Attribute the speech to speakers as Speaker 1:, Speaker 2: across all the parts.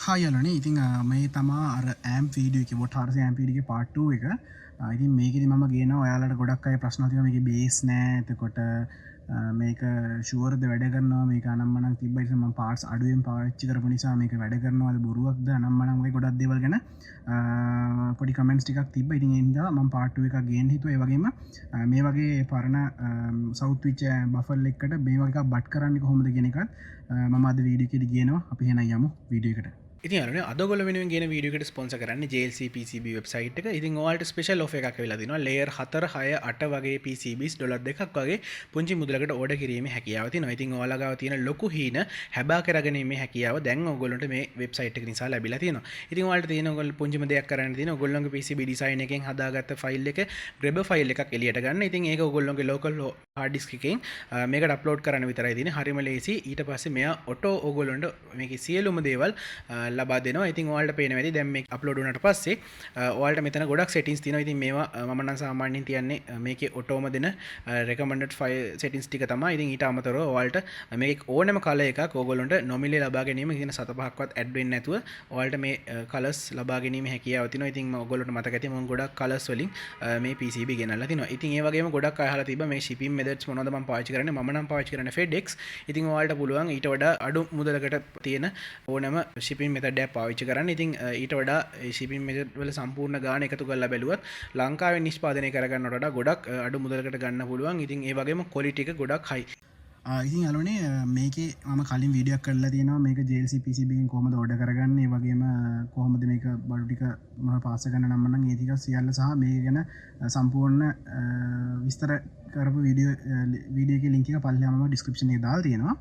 Speaker 1: හායලනේ ඉතින් මේ තමා අර ඇම් වීඩියෝ එක බොට හරස ඇම් වීඩියෝ පාර්ට් 2 එක. ඉතින් මේකෙදි මම ගේනවා ඔයාලට ගොඩක් අය ප්‍රශ්න තියෙනවා මේකේ බේස් නැහැ. එතකොට මේක ෂුවර්ද වැඩ කරනවා මේක අනම්මනම් තිබ්බයි මම පාර්ට්ස් අඩුවෙන් පාවිච්චි කරපු නිසා මේක වැඩ කරනවාද බොරුවක්ද අනම්මනම් වගේ ගොඩක් දේවල් ගැන පොඩි කමෙන්ට්ස් ටිකක් තිබ්බා. ඉතින් ඒ නිසා මම පාර්ට් 2 එකක් ගේන්න හිතුවා. ඒ වගේම මේ වගේ පරණ සවුත් විච් බෆල් එකකට මේ වගේ එකක් බට් කරන්නේ කොහොමද කියන එකත් මම අද වීඩියෝ එකේදී ගේනවා. අපි එහෙනම් යමු වීඩියෝ එකට.
Speaker 2: ඉතින් අරනේ අදගොල්ල වෙනුවෙන් ගෙන වීඩියෝ එකට ස්පොන්සර් කරන්නේ JLC PCB වෙබ්සයිට් එක. ඉතින් ඔයාලට ස්පෙෂල් ඔෆර් එකක් වෙලා දිනවා. ලේයර් 4, 6, 8 වගේ PCBs $2ක් වගේ පුංචි මුදලකට ඕඩර් කිරීමේ හැකියාව තියෙනවා. ඉතින් ඔයාලා ගාව තියෙන ලොකු හීන හැබා කරගැනීමේ හැකියාව දැන් ඔයගොල්ලන්ට මේ වෙබ්සයිට් එක නිසා ලැබිලා තියෙනවා. ඉතින් ඔයාලට තියෙන ඔයගොල්ලෝ පුංචිම දෙයක් කරන්න තියෙන ඔයගොල්ලන්ගේ PCB ඩිසයින් එකෙන් හදාගත්ත ෆයිල් එක grabber ෆයිල් එකක් එළියට ගන්න. ඉතින් ඒක ඔයගොල්ලන්ගේ local hard disk එකෙන් මේකට අප්ලෝඩ් කරන්න විතරයි තියෙන්නේ. හරිම ලේසි. ඊට පස්සේ මෙයා ඔටෝ ඔයගොල්ලන්ට මේකේ සියලුම දේවල් ලබා දෙනවා. ඉතින් ඔයාලට පේනවා ඇති දැන් මේක අප්ලෝඩ් වුණාට පස්සේ ඔයාලට මෙතන ගොඩක් සෙටින්ග්ස් තියෙනවා. ඉතින් මේවා මම නම් සාමාන්‍යයෙන් තියන්නේ මේකේ ඔටෝම දෙන recommended file settings ටික තමයි. ඉතින් ඊට අමතරව ඔයාලට මේක ඕනෑම කලර් එකක් ඕගොල්ලන්ට නොමිලේ ලබා ගැනීම කියන 7-5ක්වත් ඇඩ් වෙන්නේ නැතුව ඔයාලට මේ කලර්ස් ලබා ගැනීම හැකියාව තියෙනවා. ඉතින් ඔයගොල්ලන්ට මතක ඇති මම ගොඩක් කලර්ස් වලින් මේ PCB ගෙනල්ලා තිනවා. ඉතින් ඒ වගේම ගොඩක් අය අහලා තිබ්බා මේ shipping methods මොනවද මම පාවිච්චි කරන්නේ. මම නම් පාවිච්චි කරන්නේ FedEx. ඉතින් ඔයාලට පුළුවන් ඊට වඩා අඩු මුදලකට තියෙන ඕනෑම shipping method එකක් පාවිච්චි කරන්න. ඉතින් ඊට වඩා shipping method වල සම්පූර්ණ ගාණ එකතු කරලා බැලුවත් ලංකාවෙන් නිෂ්පාදනය කරගන්නවට වඩා ගොඩක් අඩු මුදලකට ගන්න පුළුවන්. ඉතින් ඒ වගේම quality එක ගොඩක් high.
Speaker 1: ඉතින් අලුනේ මේකේ මම කලින් වීඩියෝ එකක් කරලා තියෙනවා මේක JLC PCB එකෙන් කොහොමද ඕඩර් කරගන්නේ. ඒ වගේම කොහොමද මේක බඩු ටික මම පාස් කරන්න නම් නම් ඒ ටික සියල්ල සහ මේක ගැන සම්පූර්ණ විස්තර කරපු වීඩියෝ එකේ link එක පල්ලෙහාම මම description එකේ දාලා තියෙනවා.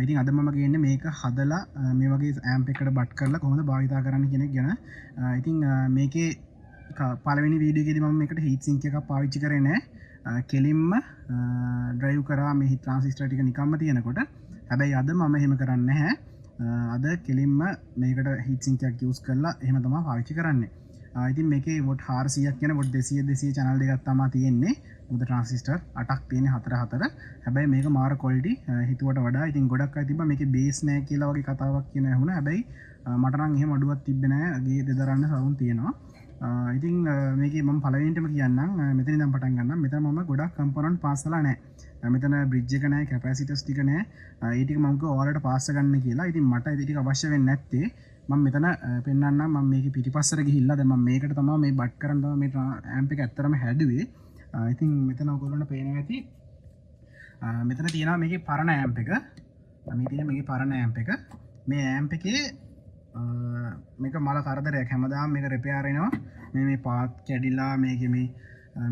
Speaker 1: ඉතින් අද මම ගේන්නේ මේක හදලා මේ වගේ amp එකකට බට් කරලා කොහොමද භාවිතා කරන්න කියන එක ගැන. ඉතින් මේකේ පළවෙනි වීඩියෝ එකේදී මම මේකට heat sink එකක් පාවිච්චි කරේ නැහැ. කෙලින්ම ඩ්‍රයිව් කරා මේ ට්‍රාන්සිස්ටර් ටික නිකම්ම තියෙනකොට. හැබැයි අද මම එහෙම කරන්නේ නැහැ. අද කෙලින්ම මේකට heat sink එකක් යූස් කරලා එහෙම තමයි පාවිච්චි කරන්නේ. ඉතින් මේකේ වොට් 400ක් කියන වොට් 200 channel දෙකක් තමයි තියෙන්නේ. මොකද ට්‍රාන්සිස්ටර් 8ක් තියෙන්නේ 4. හැබැයි මේක මාර quality හිතුවට වඩා. ඉතින් ගොඩක් අය තිබ්බා මේකේ බේස් නැහැ කියලා වගේ කතාවක් කියන ඇහුණා. හැබැයි මට නම් එහෙම අඩුවක් තිබ්බේ නැහැ. ගේ දෙදරන්න සවුන් තියෙනවා. ඉතින් මේක මම පළවෙනිටම කියන්නම් මෙතන ඉඳන් පටන් ගන්නම්. මෙතන මම ගොඩක් කම්පොනන්ට් පාස් කරලා නැහැ. මෙතන බ්‍රිජ් එක නැහැ, කැපැසිටර්ස් ටික නැහැ. ඒ ටික මම කිව්වා ඔයාලට පාස් ගන්න කියලා. ඉතින් මට ඒ ටික අවශ්‍ය වෙන්නේ නැත්තේ. මම මෙතන පෙන්නන්නම් මම මේකේ පිටිපස්සට ගිහිල්ලා දැන් මම මේකට තමයි මේ බට් කරන් තමයි මේ ඇම්ප් එක ඇත්තටම හැදුවේ. ඉතින් මෙතන ඔයගොල්ලන්ට පේනවා ඇති. මෙතන තියෙනවා මේකේ පරණ ඇම්ප් එක. මේ තියෙන මේකේ පරණ ඇම්ප් එක. මේ ඇම්ප් එකේ මේක මල කරදරයක් හැමදාම මේක රිපෙයාර් වෙනවා. මේ පාත් කැඩිලා මේකේ මේ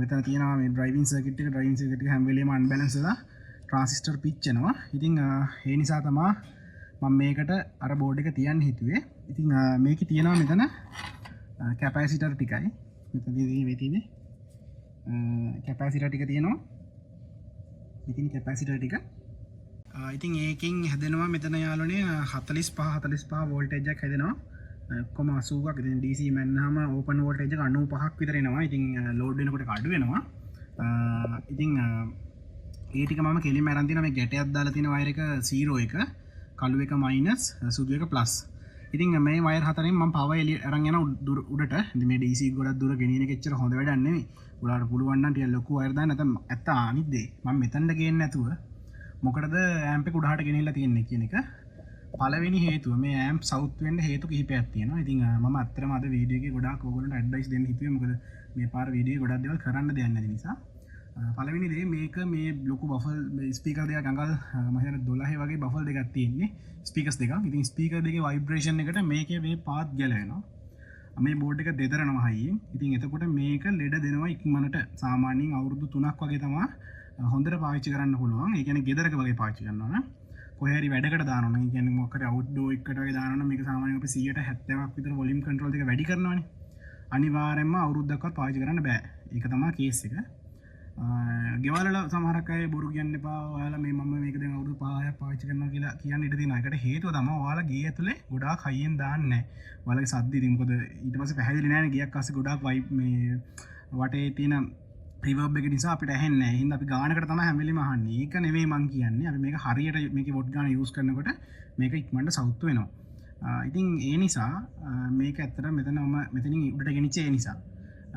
Speaker 1: මෙතන තියෙනවා මේ ඩ්‍රයිවිං සර්කිට් එක හැම වෙලේම අන්බැලන්ස් වෙලා ට්‍රාන්සිස්ටර් පිච් වෙනවා. ඉතින් ඒ නිසා තමයි මම මේකට අර බෝඩ් එක තියන්න හිතුවේ. ඉතින් මේකේ තියෙනවා මෙතන කැපැසිටර් ටිකයි. මෙතන තියෙන්නේ කැපැසිටර් ටික තියෙනවා. ඉතින් කැපැසිටර් ටික ඉතින් ඒකෙන් හැදෙනවා මෙතන යාළුවනේ 45 වෝල්ටේජ් එකක් හැදෙනවා. ඔක්කොම 80ක්. ඉතින් DC මැන්නාම ඕපන් වෝල්ටේජ් එක 95ක් විතර එනවා. ඉතින් ලෝඩ් වෙනකොට අඩු වෙනවා. ඉතින් ඒ ටික මම කෙලින්ම අරන් තියෙනවා. මේ ගැටයක් දාලා තියෙන වයර් එක 0 එක, කළු එක මයිනස්, සුදු එක ප්ලස්. ඉතින් මේ වයර් හතරෙන් මම පවර් එළිය අරන් යන උඩට. ඉතින් මේ DC ගොඩක් දුර ගෙනියන එක එච්චර හොඳ වැඩක් නෙමෙයි. උලාට පුළුවන් නම් ටික ලොකු වයර් දාන්න. නැත්නම් ඇත්ත අනිත් දේ මම මෙතනට ගේන්නේ නැතුව මොකටද ඇම්ප් එක උඩහට ගෙනිහිල්ලා තියෙන්නේ කියන එක. පළවෙනි හේතුව මේ ඇම්ප් සවුත් වෙන්න හේතු කිහිපයක් තියෙනවා. ඉතින් මම අත්‍තරම අද වීඩියෝ එකේ ගොඩාක් ඕගොල්ලන්ට ඇඩ්වයිස් දෙන්න හිතුවේ. මොකද මේ පාර වීඩියෝ ගොඩක් දේවල් කරන්න දෙයක් නැති නිසා. පළවෙනි දේ මේක මේ ලොකු බෆල් ස්පීකර් දෙකක් අඟල් මම හිතන්නේ 12 වගේ බෆල් දෙකක් තියෙන්නේ. ස්පීකර්ස් දෙකක්. ඉතින් ස්පීකර් දෙකේ ভাইබ්‍රේෂන් එකට මේකේ මේ පාත් ගැලවෙනවා. මේ බෝඩ් එක දෙදරනවා හයියෙන්. ඉතින් එතකොට මේක ලෙඩ දෙනවා ඉක්මනට. සාමාන්‍යයෙන් අවුරුදු 3ක් වගේ තමයි හොඳට පාවිච්චි කරන්න පුළුවන්. ඒ කියන්නේ ගෙදරක වගේ පාවිච්චි කරනවා නම් කොහේ හරි වැඩකට දානවා නම්, ඒ කියන්නේ මොකක් හරි අවුට්ඩෝර් එකකට වගේ දානවා නම් මේක සාමාන්‍යයෙන් අපි 70%ක් විතර වොලියුම් කන්ට්‍රෝල් එක වැඩි කරනවානේ. අනිවාර්යයෙන්ම අවුරුද්දක්වත් පාවිච්චි කරන්න බෑ. ඒක තමයි කේස් එක. ගෙවල් වල සමහරක් අය බොරු කියන්න එපා. ඔයාලා මේ මම මේක දැන් අවුරුදු 5ක් පාවිච්චි කරනවා කියලා කියන්න ඉඩ තියෙනවා. ඒකට හේතුව තමයි ඔයාලා ගේ ඇතුලේ ගොඩාක් හයියෙන් දාන්නේ නැහැ. ඔයාලගේ සද්ද ඉතින් මොකද ඊට පස්සේ පැහැදිලි නෑනේ ගියක් අස්සේ ගොඩාක් වයිබ් මේ වටේ තියෙන රිවර්බ් එක නිසා අපිට ඇහෙන්නේ නැහැ. එහෙනම් අපි ගානකට තමයි හැම වෙලෙම අහන්නේ. ඒක නෙවෙයි මං කියන්නේ. අපි මේක හරියට මේකේ වොට් ගාන යූස් කරනකොට මේක ඉක්මනට සවුත් වෙනවා. ඉතින් ඒ නිසා මේක ඇත්තට මෙතන මම මෙතනින් උඩට ගෙනිච්චේ ඒ නිසා.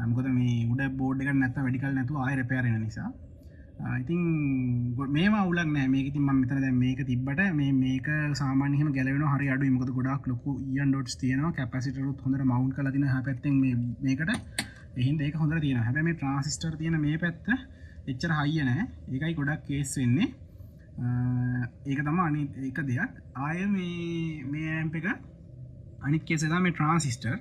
Speaker 1: මොකද මේ උඩ බෝඩ් එකක් නැත්තම් වැඩි කල් නැතුව ආයෙ රිපෙයාර් වෙන නිසා. ඉතින් මේවා අවුලක් නැහැ. මේක ඉතින් මම මෙතන දැන් මේක තිබ්බට මේක සාමාන්‍යයෙන් එහෙම ගැලවෙනවා හරි අඩුයි. මොකද ගොඩාක් ලොකු ඉයන් ඩොට්ස් තියෙනවා. කැපැසිටර් උත් හොඳට මවුන්ට් කරලා තියෙනවා එහා පැත්තෙන් මේකට. ඒ හින්දා ඒක හොඳට තියෙනවා. හැබැයි මේ ට්‍රාන්සිස්ටර් තියෙන මේ පැත්ත එච්චර හයිය නැහැ. ඒකයි ගොඩක් කේස් වෙන්නේ. ඒක තමයි අනිත් එක දෙයක්. ආයෙ මේ ඇම්ප් එක අනිත් කේස් එක තමයි මේ ට්‍රාන්සිස්ටර්.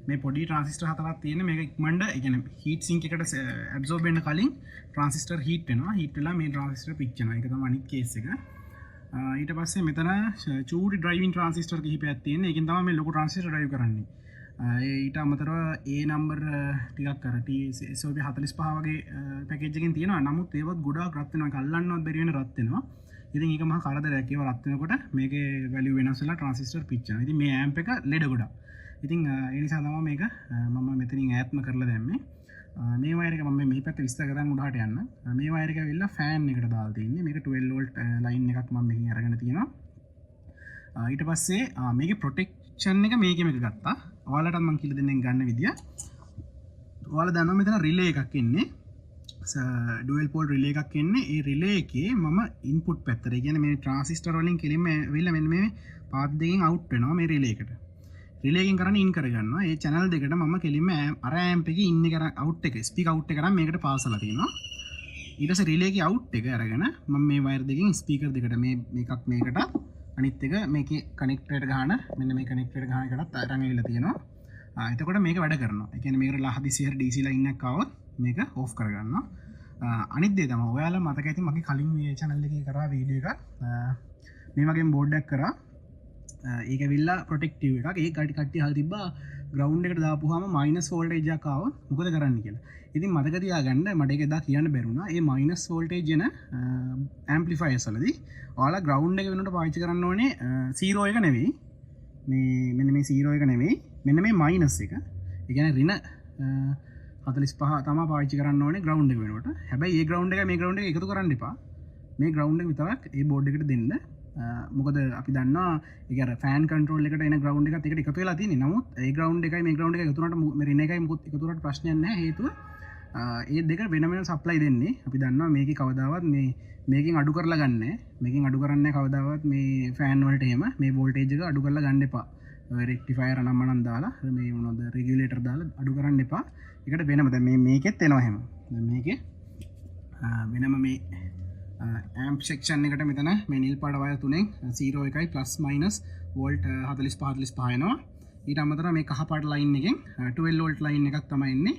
Speaker 1: මේ පොඩි ට්‍රාන්සිස්ටර් හතරක් තියෙන මේක ඉක්මනට ඒ කියන්නේ හීට් සින්ක් එකට ඇබ්සෝබ් වෙන්න කලින් ට්‍රාන්සිස්ටර් හීට් වෙනවා. හීට් වෙලා මේ ට්‍රාන්සිස්ටර් පිච්චෙනවා. ඒක තමයි අනිත් කේස් එක. ඊට පස්සේ මෙතන චූඩි ඩ්‍රයිවිං ට්‍රාන්සිස්ටර් කිහිපයක් තියෙන. ඒකෙන් තමයි මේ ලොකු ට්‍රාන්සිස්ටර් ඩ්‍රයිව් කරන්නේ. ඊට අමතරව A නම්බර් ටිකක් අර TSOP 45 වගේ පැකේජ් එකකින් තියෙනවා. නමුත් ඒවත් ගොඩාක් රත් වෙනවා. ඒක අල්ලන්නවත් බැරි වෙන රත් වෙනවා. ඉතින් ඒක මහා කරදරයක්. ඒව රත් වෙනකොට මේකේ වැලියු වෙනස් වෙලා ට්‍රාන්සිස්ටර් පිච්චෙනවා. ඉතින් මේ ඇම්ප් එක ලෙඩ ගොඩක්. ඉතින් ඒ නිසා තමයි මේක මම මෙතනින් ඈත්ම කරලා දැම්මේ. මේ වයර් එක මම මේ පැත්ත විස්තර කරන් උඩහට යන්න. මේ වයර් එක ඇවිල්ලා ෆෑන් එකට දාලා තියෙන්නේ. මේක 12 වෝල්ට් ලයින් එකක් මම මේකෙන් අරගෙන තියෙනවා. ඊට පස්සේ මේකේ ප්‍රොටෙක්ෂන් එක මේකෙම එක ගත්තා. ඔයාලටත් මම කියලා දෙන්නම් ගන්න විදිය. ඔයාලා දන්නවා මෙතන රිලේ එකක් ඉන්නේ. ඩුවල් පෝල් රිලේ එකක් එන්නේ. ඒ රිලේ එකේ මම ඉන්පුට් පැත්තට, ඒ කියන්නේ මේ ට්‍රාන්සිස්ටර් වලින් කෙලින්ම ඇවිල්ලා මෙන්න මේ පාත් දෙකෙන් අවුට් වෙනවා මේ රිලේ එකට. රිලේ එකෙන් කරන්නේ ඉන් කරගන්නවා. ඒ channel දෙකට මම කෙලින්ම අර ඇම්ප් එකේ ඉන් එක අවුට් එක ස්පීක් අවුට් එක කරන් මේකට පාස් කරලා තියෙනවා. ඊට පස්සේ රිලේ එකේ අවුට් එක අරගෙන මම මේ වයර් දෙකෙන් ස්පීකර් දෙකට මේකක් මේකට අනිත් එක මේකේ කනෙක්ටර් ගහන මෙන්න මේ කනෙක්ටර් ගහන එකටත් අරන් ඇවිල්ලා තියෙනවා. එතකොට මේක වැඩ කරනවා. ඒ කියන්නේ මේකට හදිසියෙ DC ලයින් එකක් ආවොත් මේක ඕෆ් කරගන්නවා. අනිත් දේ තමයි ඔයාලා මතක ඇති මගේ කලින් මේ channel එකේ කරා වීඩියෝ එකක් මේ වගේ බෝඩ් එකක් කරා. ඒක ඇවිල්ලා ප්‍රොටෙක්ටිව් එකක්. ඒක කට්ටිය අහලා තිබ්බා ග්‍රවුන්ඩ් එකට දාපුවාම මයිනස් වෝල්ටේජ් එකක් ආවොත් මොකද කරන්න කියලා. ඉතින් මතක තියාගන්න මට ඒක එදා කියන්න බැරුණා. මේ මයිනස් වෝල්ටේජ් එන ඇම්ප්ලිෆයර්ස් වලදී ඔයාලා ග්‍රවුන්ඩ් එක වෙනකොට පාවිච්චි කරන්න ඕනේ 0 එක නෙවෙයි. මෙන්න මේ 0 එක නෙවෙයි. මෙන්න මේ මයිනස් එක. ඒ කියන්නේ ඍණ 45 තමයි පාවිච්චි කරන්න ඕනේ ග්‍රවුන්ඩ් එක වෙනකොට. හැබැයි මේ ග්‍රවුන්ඩ් එක මේ ග්‍රවුන්ඩ් එක එකතු කරන්න එපා. මේ ග්‍රවුන්ඩ් එක විතරක් මේ බෝඩ් එකට දෙන්න. මොකද අපි දන්නවා ඒක අර ෆෑන් කන්ට්‍රෝල් එකට එන ග්‍රවුන්ඩ් එකත් එකට එකතු වෙලා තියෙන්නේ. නමුත් ඒ ග්‍රවුන්ඩ් එකයි මේ ග්‍රවුන්ඩ් එකයි එකතු වුණාට මේ රින එකයි මොකද එකතු වුණාට ප්‍රශ්නයක් නැහැ. හේතුව ඒ දෙක වෙන වෙනම සප්ලයි දෙන්නේ. අපි දන්නවා මේකේ කවදාවත් මේකෙන් අඩු කරලා ගන්න. මේකෙන් අඩු කරන්නේ කවදාවත් මේ ෆෑන් වලට එහෙම මේ වෝල්ටේජ් එක අඩු කරලා ගන්න එපා. රෙක්ටිෆයර් අනම්මනම් දාලා මේ මොනවද රෙගියුලේටර් දාලා අඩු කරන්න එපා. ඒකට වෙනම දැන් මේකෙත් එනවා එහෙම. දැන් මේකේ වෙනම මේ ඇම්ප් සෙක්ෂන් එකට මෙතන මේ නිල් පාට වයර් තුනෙන් 0 එකයි ප්ලස් මයිනස් වෝල්ට් 45 45 එනවා. ඊට අමතරව මේ කහ පාට ලයින් එකෙන් 12 වෝල්ට් ලයින් එකක් තමයි එන්නේ.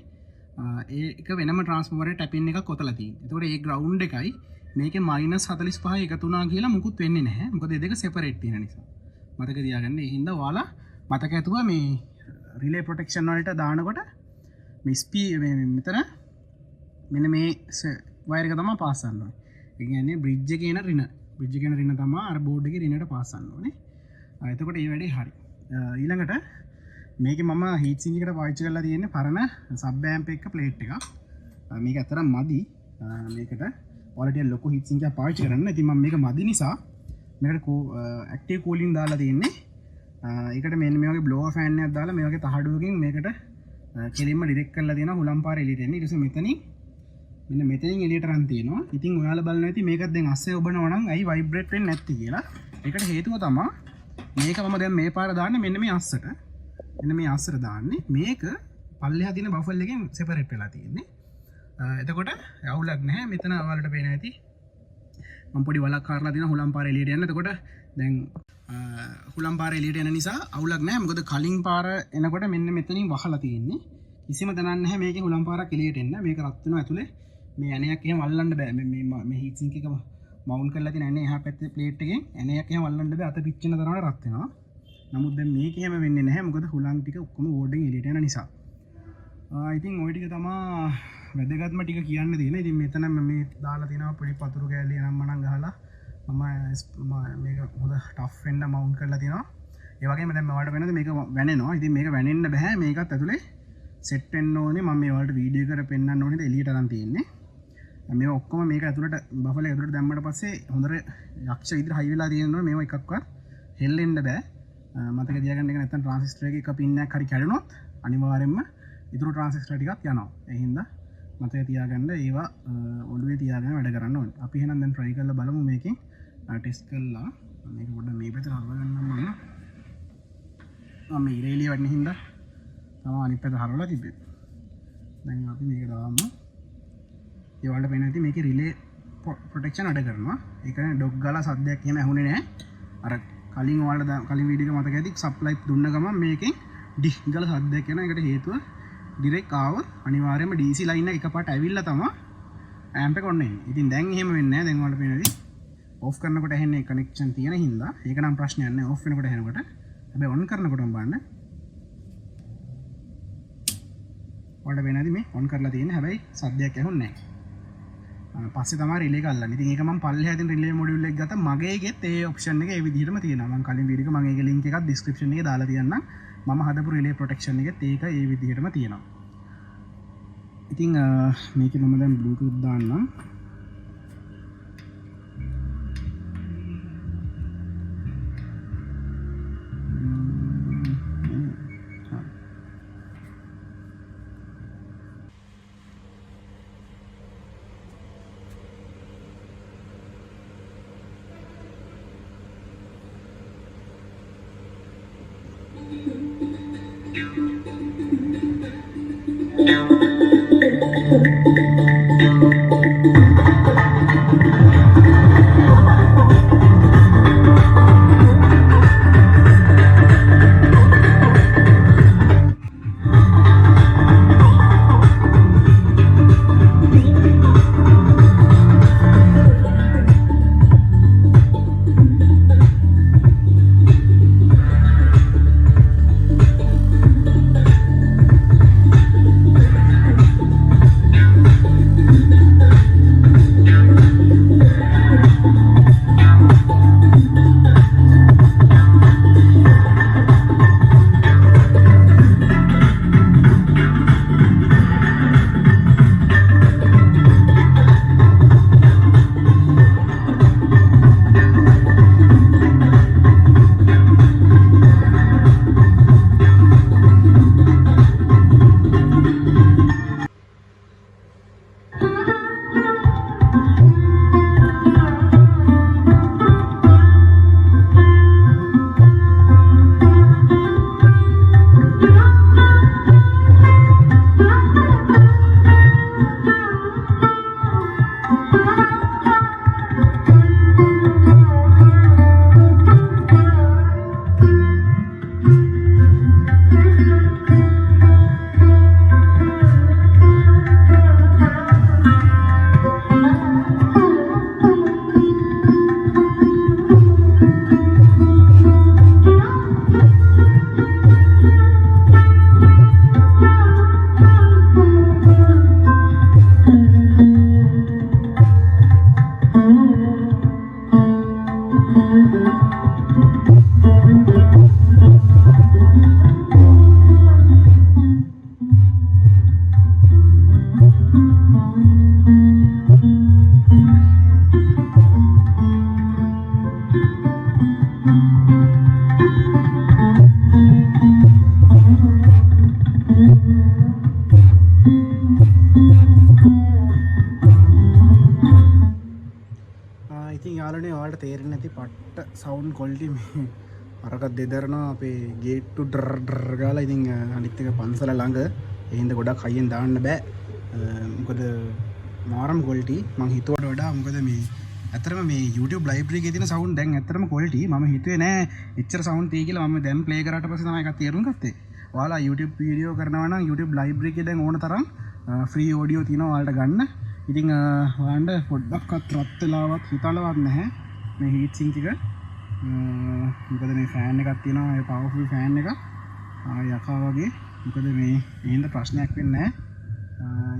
Speaker 1: ඒක වෙනම ට්‍රාන්ස්ෆෝමරේ ටැප් ඉන් එකක් කොතලා තියෙන්නේ. ඒතකොට මේ ග්‍රවුන්ඩ් එකයි මේකේ මයිනස් 45 එකතු වුණා කියලා මුකුත් වෙන්නේ නැහැ. මොකද මේ දෙක සෙපරේට් තියෙන නිසා. මතක තියාගන්න. ඒ හින්දා ඔයාලා මතක ඇතුව මේ රිලේ ප්‍රොටෙක්ෂන් වලට දානකොට මේ මෙතන මෙන්න මේ වයර් එක තමයි පාස් කරන්න ඕනේ. ඒ කියන්නේ බ්‍රිජ් එකේ එන රින. බ්‍රිජ් එකේ එන රින තමයි අර බෝඩ් එකේ රිනට පාස් කරන්න ඕනේ. එතකොට මේ වැඩේ හරි. ඊළඟට මේකේ මම හීට් සිංක් එකට පාවිච්චි කරලා තියෙන්නේ පරණ සබ් ඇම්ප් එක ප්ලේට් එකක්. මේක ඇත්තටම මදි. මේකට ඔයාලට ලොකු හීට් සිංක් එකක් පාවිච්චි කරන්න. ඉතින් මම මේක මදි නිසා මේකට ඇක්ටිව් කූලින් දාලා තියෙන්නේ. ඒකට මෙන්න මේ වගේ බ්ලෝවර් ෆෑන් එකක් දාලා මේ වගේ තහඩුවකින් මේකට කෙලින්ම ඩිරෙක්ට් කරලා තියෙනවා හුලම් පාර එළියට එන්නේ. ඊට පස්සේ මෙන්න මෙතනින් එළියට රන් තියෙනවා. ඉතින් ඔයාලා බලනවා ඇති මේකත් දැන් අස්සේ ඔබනවා නම් ඇයි වයිබ්‍රේට් වෙන්නේ නැත්තේ කියලා. ඒකට හේතුව තමයි මේක මම දැන් මේ පාර දාන්නේ මෙන්න මේ අස්සට. මෙන්න මේ අස්සට දාන්නේ. මේක පල්ලෙහා තියෙන බෆල් එකෙන් සෙපරේට් වෙලා තියෙන්නේ. එතකොට අවුලක් නැහැ. මෙතන ඔයාලට පේනවා ඇති මම පොඩි වලක් කාරලා තියෙන හුලම් පාර එළියට යන්න. එතකොට දැන් හුලම් පාර එළියට යන නිසා අවුලක් නැහැ. මොකද කලින් පාර එනකොට මෙන්න මෙතනින් වහලා තියෙන්නේ. කිසිම තැනක් නැහැ මේකේ හුලම් පාරක් එළියට එන්න. මේක රත් වෙනවා ඇතුලේ. මේ ඇණයක් එහෙම අල්ලන්න බෑ. මේ හීට් සින්ක් එක මවුන්ට් කරලා තියෙන ඇණේ එහා පැත්තේ ප්ලේට් එකෙන් ඇණයක් එහෙම අල්ලන්න බෑ. අත පිච්චෙන තරමට රත් වෙනවා. නමුත් දැන් මේක එහෙම වෙන්නේ නැහැ. මොකද හුලම් ටික ඔක්කොම බෝඩ් එකෙන් එළියට යන නිසා. ඉතින් ওই ටික තමයි වැදගත්ම ටික කියන්න තියෙන. ඉතින් මෙතන මේ දාලා තියෙනවා පොඩි පතුරු කෑලි නම්මනම් ගහලා මම මේක හොඳ ටෆ් වෙන්න මවුන්ට් කරලා තියෙනවා. ඒ වගේම දැන් මවට වෙනද මේක වැනෙනවා. ඉතින් මේක වැනෙන්න බෑ. මේකත් ඇතුලේ සෙට් වෙන්න ඕනේ. මම මේ වලට වීඩියෝ කර පෙන්නන්න ඕනේ. එළියට අරන් තියෙන්නේ. මේ ඔක්කොම මේක ඇතුලට බෆල් එක ඇතුලට දැම්මට පස්සේ හොඳට යක්ෂ විදිහට හයි වෙලා තියෙනවා. මේවා එකක්වත් හෙල්ලෙන්න බෑ. මතක තියාගන්න එක නැත්නම් ට්‍රාන්සිස්ටර් එකේ එක පින් එකක් හරි කැඩුනොත් අනිවාර්යයෙන්ම ඉතුරු ට්‍රාන්සිස්ටර් ටිකක් යනවා. ඒ හින්දා මතක තියාගන්න ඒවා ඔළුවේ තියාගෙන වැඩ කරන්න ඕනේ. අපි එහෙනම් දැන් try කරලා බලමු මේකෙන් ටෙස්ට් කරලා මේක පොඩ්ඩක් මේ පැත්තට හරව ගන්නම් මම. මේ ඉරේලිය වඩන හින්දා තමයි අනිත් පැත්ත හරවලා තිබ්බේ. දැන් අපි මේක දාමු. ඒ වලට පේන ඇති මේකේ රිලේ ප්‍රොටෙක්ෂන් අඩ කරනවා. ඒ කියන්නේ ඩොග් ගාලා සද්දයක් එහෙම ඇහුනේ නැහැ. අර කලින් ඔයාලට කලින් වීඩියෝ එක මතක ඇති සප්ලයි දුන්න ගමන් මේකෙන් ඩික් ගාලා සද්දයක් එනවා. ඒකට හේතුව ඩිරෙක්ට් ආවොත් අනිවාර්යයෙන්ම DC ලයින් එක එකපාරට ඇවිල්ලා තමයි ඇම්ප් එක ඔන්න එන්නේ. ඉතින් දැන් එහෙම වෙන්නේ නැහැ. දැන් ඔයාලට පේන ඇති ඔෆ් කරනකොට ඇහෙන්නේ කනෙක්ෂන් තියෙන හින්දා ඒක නම් ප්‍රශ්නයක් නැහැ. ඔෆ් වෙනකොට ඇහෙනකොට හැබැයි ඔන් කරනකොටම බලන්න ඔයාලට පේන ඇති මේ ඔන් කරලා තියෙන්නේ. හැබැයි සද්දයක් ඇහුන්නේ නැහැ. පස්සේ තමයි රිලේ එක අල්ලන්නේ. ඉතින් ඒක මම පල්ලෙහා තියෙන රිලේ මොඩියුල් එක ගත්තා. මගේ එකෙත් ඒ ඔප්ෂන් එක ඒ විදිහටම තියෙනවා. මම කලින් වීඩියෝ එක මම ඒකේ ලින්ක් එකක් ඩිස්ක්‍රිප්ෂන් එකේ දාලා තියන්නම්. මම හදපු රිලේ ප්‍රොටෙක්ෂන් එකෙත් ඒක ඒ විදිහටම තියෙනවා. ඉතින් මේකේ මම දැන් බ්ලූටූත් දාන්නම්. ඔයාලට තේරෙන්නේ නැති පට්ට සවුන්ඩ් ක්වොලිටි මේ අරක දෙදරනවා අපේ ගේට් ටු ඩර් ගාලා. ඉතින් අනිත් එක පන්සල ළඟ ඒ හින්දා ගොඩක් හයියෙන් දාන්න බෑ. මොකද මාරම් ක්වොලිටි මං හිතුවට වඩා. මොකද මේ ඇත්තටම මේ YouTube library එකේ තියෙන සවුන්ඩ් දැන් ඇත්තටම ක්වොලිටි මම හිතුවේ නෑ එච්චර සවුන්ඩ් තියෙයි කියලා. මම දැන් ප්ලේ කරාට පස්සේ තමයි එකක් තේරුම් ගත්තේ. ඔයාලා YouTube වීඩියෝ කරනවා නම් YouTube library එකේ දැන් ඕන තරම් ෆ්‍රී ඔඩියෝ තියෙනවා ඔයාලට ගන්න. ඉතින් ඔයාලට පොඩ්ඩක්වත් රත් වෙලාවත් හිතලවත් නැහැ මේ හීට් සින්ක් එක. මොකද මේ ෆෑන් එකක් තියෙනවා, ඒ පවර්ෆුල් ෆෑන් එක යකා වගේ. මොකද මේ එහෙනම් ප්‍රශ්නයක් වෙන්නේ නැහැ.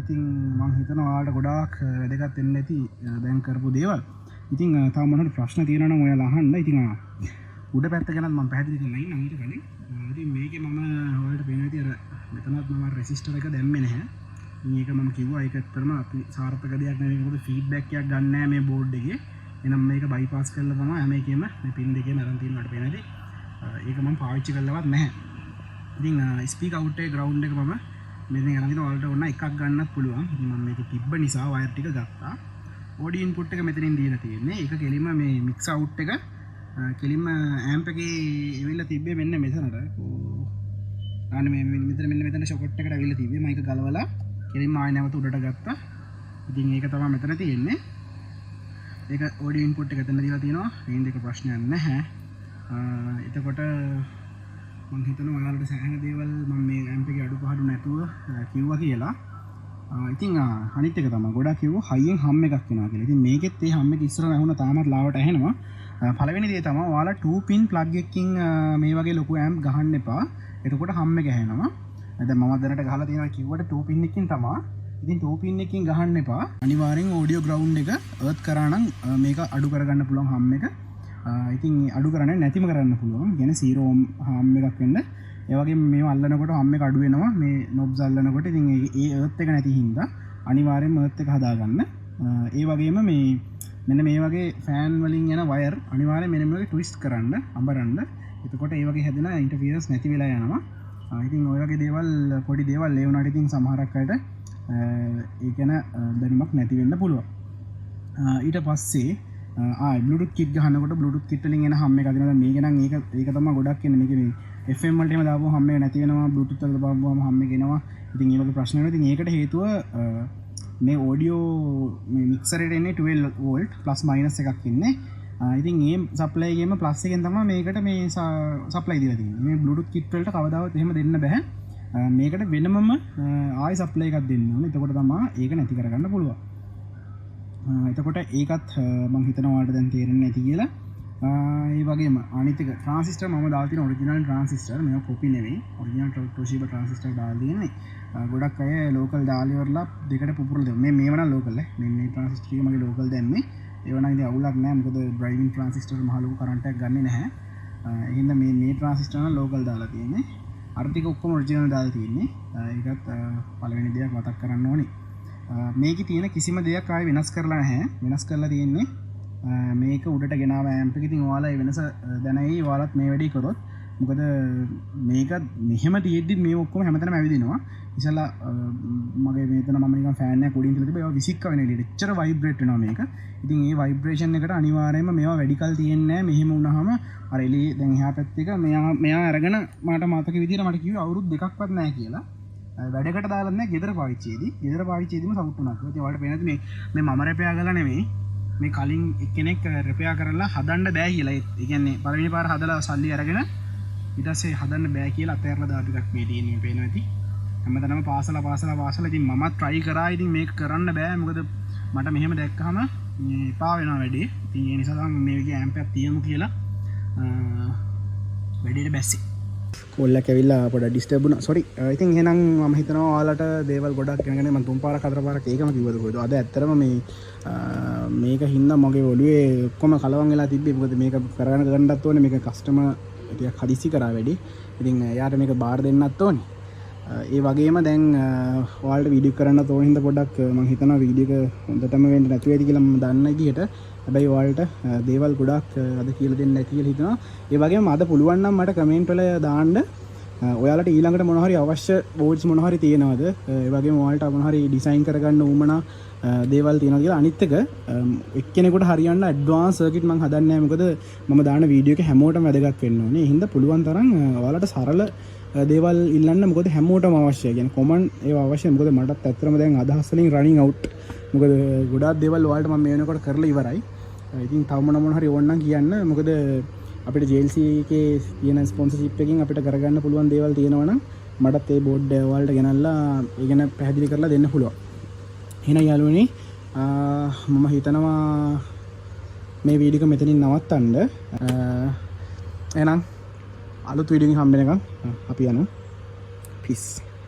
Speaker 1: ඉතින් මම හිතනවා ඔයාලට ගොඩාක් වැදගත් වෙන්න ඇති දැන් කරපු දේවල්. ඉතින් තව මොනවද ප්‍රශ්න තියෙනවා නම් ඔයාලා අහන්න. ඉතින් උඩ පැත්ත ගැන මම පැහැදිලි කරලා ඉන්නම් ඊට කලින්. ඉතින් මේකේ මම ඔයාලට පේන විදිහට මෙතනත් මම රෙසිස්ටර් එක දැම්මේ නැහැ. මේක මම කිව්වා ඒක ඇත්තටම අපි සාර්ථක දෙයක් නෙවෙයි. මොකද ෆීඩ්බැක් එකක් ගන්න නැහැ මේ බෝඩ් එකේ. එහෙනම් මේක බයිපාස් කරලා තමයි හැම එකෙම මේ පින් දෙකේම අරන් තියෙනවට පේනදී. ඒක මම පාවිච්චි කරලවත් නැහැ. ඉතින් ස්පීක් අවුට් එකේ ග්‍රවුන්ඩ් එක මම මෙතන අරගෙන ඔයාලට ඕන එකක් ගන්නත් පුළුවන්. ඉතින් මම මේක තිබ්බ නිසා වයර් ටික ගත්තා. ඔඩියෝ ඉන්පුට් එක මෙතනින් දීලා තියෙන්නේ. ඒක කෙලින්ම මේ මික්ස් අවුට් එක කෙලින්ම ඇම්ප් එකේ එවිල්ලා තිබ්බේ මෙන්න මෙතනට. අන්න මේ මෙතන ෂොකට් එකට ඇවිල්ලා තිබ්බේ. මම ඒක ගලවලා කෙලින්ම ආයෙ නැවත උඩට ගත්තා. ඉතින් ඒක තමයි මෙතන තියෙන්නේ. ඒක ඔඩියෝ ඉන්පුට් එක එතන දීලා තියෙනවා. මේන් දෙක ප්‍රශ්නයක් නැහැ. එතකොට මම හිතනවා ඔයාලට සෑහෙන දේවල් මම මේ ඇම්ප් එකේ අඩුපාඩු නැතුව කිව්වා කියලා. ඉතින් අනිත් එක තමයි ගොඩක් කිව්වා හයියෙන් හම් එකක් එනවා කියලා. ඉතින් මේකෙත් ඒ හම් එක ඉස්සර නැහුණා තාමත් ලාවට ඇහෙනවා. පළවෙනි දේ තමයි ඔයාලා 2 pin plug එකකින් මේ වගේ ලොකු ඇම්ප් ගහන්න එපා. එතකොට හම් එක ඇහෙනවා. දැන් මම දැනට ගහලා තියෙනවා කිව්වට 2 pin එකකින් තමයි. ඉතින් 2 pin එකකින් ගහන්න එපා. අනිවාර්යෙන් ඔඩියෝ ග්‍රවුන්ඩ් එක අර්ත් කරා නම් මේක අඩු කරගන්න පුළුවන් හම් එක. ඉතින් අඩු කරන්නේ නැතිම කරන්න පුළුවන්. කියන්නේ 0 ohm හම් එකක් වෙන්න. ඒ වගේම මේව අල්ලනකොට හම් එක අඩු වෙනවා. මේ knobs අල්ලනකොට ඉතින් ඒ අර්ත් එක නැති හින්දා අනිවාර්යෙන්ම අර්ත් එක හදාගන්න. ඒ වගේම මේ මෙන්න මේ වගේ ෆෑන් වලින් යන වයර් අනිවාර්යෙන් මෙන්න මේ වගේ ට්විස්ට් කරන්න, අඹරන්න. එතකොට ඒ වගේ හැදෙන ඉන්ටර්ෆියරන්ස් නැති වෙලා යනවා. ඉතින් ඔය වගේ දේවල් පොඩි දේවල් ඒ වුණාට ඉතින් සමහරක් අයට ඒක ගැන දැනුමක් නැති වෙන්න පුළුවන්. ඊට පස්සේ Bluetooth kit ගහනකොට Bluetooth kit වලින් එන හම් එක අදිනවා. මේක නම් ඒක තමයි ගොඩක් එන්නේ. මේක මේ FM වලට එහෙම දාපුවම හම් එක නැති වෙනවා. Bluetooth වලට දාපුවම හම් එක එනවා. ඉතින් මේ වගේ ප්‍රශ්න වෙනවා. ඉතින් ඒකට හේතුව මේ ඔඩියෝ මේ මික්සර් එකට එන්නේ 12 වෝල්ට් ප්ලස් මයිනස් එකක් ඉන්නේ. ඉතින් මේ සප්ලයි එකේම ප්ලස් එකෙන් තමයි මේකට මේ සප්ලයි දීලා තියෙන්නේ. මේ Bluetooth kit වලට කවදාවත් එහෙම දෙන්න බෑ. මේකට වෙනමම ආයි සප්ලයි එකක් දෙන්න ඕනේ. එතකොට තමයි ඒක නැති කරගන්න පුළුවන්. එතකොට ඒකත් මම හිතනවා ඔයාලට දැන් තේරෙන්නේ නැති කියලා. ඒ වගේම අනිත් එක ට්‍රාන්සිස්ටර් මම දාලා තියෙන ඔරිජිනල් ට්‍රාන්සිස්ටර්. මේක කොපි නෙවෙයි. ඔරිජිනල් ටොෂිබා ට්‍රාන්සිස්ටර් දාලා තියෙන්නේ. ගොඩක් අය ලෝකල් දාලා ඉවරලා දෙකට පුපුරලා දෙනවා. මේව නම් ලෝකල් ඈ. මේ ට්‍රාන්සිස්ටර් එක මගේ ලෝකල් දැම්මේ. ඒව නම් ඉතින් අවුලක් නැහැ. මොකද ඩ්‍රයිවිං ට්‍රාන්සිස්ටර් මහ ලොකු කරන්ට් එකක් ගන්නෙ නැහැ. ඒ හින්දා මේ ට්‍රාන්සිස්ටර් නම් ලෝකල් දාලා තියෙන්නේ. අර ටික ඔක්කොම ඔරිජිනල් දාලා තියෙන්නේ. ඒකත් පළවෙනි දෙයක් මතක් කරන්න ඕනේ. මේකේ තියෙන කිසිම දෙයක් ආයෙ වෙනස් කරලා නැහැ. වෙනස් කරලා තියෙන්නේ මේක උඩට ගෙනාව ඇම්ප් එක. ඉතින් ඔයාලා ඒ වෙනස දැනයි ඔයාලත් මේ වැඩේ කරොත්. මොකද මේක මෙහෙම තියෙද්දි මේ ඔක්කොම හැමතැනම ඇවිදිනවා. ඉතලා මගේ මෙතන මම නිකන් ෆෑන් එකක් උඩින් තියලා තිබ්බා. ඒවා විසික්ක වෙන එළියට. එච්චර වයිබ්‍රේට් වෙනවා මේක. ඉතින් මේ වයිබ්‍රේෂන් එකට අනිවාර්යයෙන්ම මේවා වැඩි කල් තියෙන්නේ නැහැ. මෙහෙම වුණාම අර එළියේ දැන් එහා පැත්තේ එක මෙයා අරගෙන මට මතක විදියට මට කිව්වේ අවුරුදු දෙකක්වත් නැහැ කියලා. වැඩකට දාලා නැහැ ගෙදර පාවිච්චියේදී. ගෙදර පාවිච්චියේදීම සවුත් වුණා. ඉතින් ඔයාලට පේනද මේ මම රෙපෙයා කරලා නෙමෙයි. මේ කලින් එක්කෙනෙක් රෙපෙයා කරලා හදන්න බෑ කියලා. ඒ කියන්නේ පළවෙනි පාර හදලා සල්ලි අරගෙන ඊට පස්සේ හදන්න බෑ කියලා අතහැරලා දාපු එකක් මේ තියෙන්නේ පේනවා ඇති. හැමදාම පාසල ඉතින් මමත් try කරා. ඉතින් මේක කරන්න බෑ. මොකද මට මෙහෙම දැක්කහම එපා වෙනවා වැඩේ. ඉතින් ඒ නිසා තමයි මේ වගේ ඇම්ප් එකක් තියමු කියලා වැඩේට බැස්සේ. කොල්ලක් ඇවිල්ලා පොඩ්ඩක් ඩිස්ටර්බ් වුණා. සෝරි. ඉතින් එහෙනම් මම හිතනවා ඔයාලට දේවල් ගොඩක් ඉගෙනගෙන මම තුන් පාරක් හතර පාරක් ඒකම කිව්වද කොහෙද. අද ඇත්තටම මේක හින්දා මගේ ඔළුවේ ඔක්කොම කලවම් වෙලා තිබ්බේ. මොකද මේක කරගෙන ගන්නත් ඕනේ. මේක කස්ටමර් ටිකක් හදිසි කරා වැඩි. ඉතින් එයාට මේක බාර දෙන්නත් ඕනේ. ඒ වගේම දැන් ඔයාලට වීඩියෝ කරන්න තෝරන හින්දා පොඩ්ඩක් මම හිතනවා වීඩියෝ එක හොඳටම වෙන්න නැති වෙයිද කියලා මම දන්න විදිහට. හැබැයි ඔයාලට දේවල් ගොඩක් අද කියලා දෙන්න නැති කියලා හිතනවා. ඒ වගේම අද පුළුවන් නම් මට කමෙන්ට් වල දාන්න ඔයාලට ඊළඟට මොන හරි අවශ්‍ය බෝඩ්ස් මොන හරි තියෙනවද? ඒ වගේම ඔයාලට මොන හරි ඩිසයින් කරගන්න උවමනා දේවල් තියෙනවා කියලා. අනිත් එක එක්කෙනෙකුට හරියන්න ඇඩ්වාන්ස් සර්කිට් මම හදන්නේ නැහැ. මොකද මම දාන වීඩියෝ එක හැමෝටම වැදගත් වෙන්න ඕනේ. ඒ හින්දා පුළුවන් තරම් ඔයාලට සරල දේවල් ඉල්ලන්න. මොකද හැමෝටම අවශ්‍යයි. කියන්නේ කොමන් ඒවා අවශ්‍යයි. මොකද මටත් ඇත්තටම දැන් අදහස් වලින් රනින් අවුට්. මොකද ගොඩාක් දේවල් ඔයාලට මම මේ වෙනකොට කරලා ඉවරයි. ඉතින් තව මොන හරි ඕන නම් කියන්න. මොකද අපිට JLC එකේ තියෙන ස්පොන්සර්ෂිප් එකකින් අපිට කරගන්න පුළුවන් දේවල් තියෙනවා නම් මටත් ඒ බෝඩ් ඔයාලට ගෙනල්ලා ඒ ගැන පැහැදිලි කරලා දෙන්න පුළුවන්. එහෙනම් යාළුවනේ මම හිතනවා මේ වීඩියෝ එක මෙතනින් නවත්තන්න. එහෙනම් අලුත් වීඩියෝ එකකින් හම්බ වෙනකම් අපි යනවා. peace.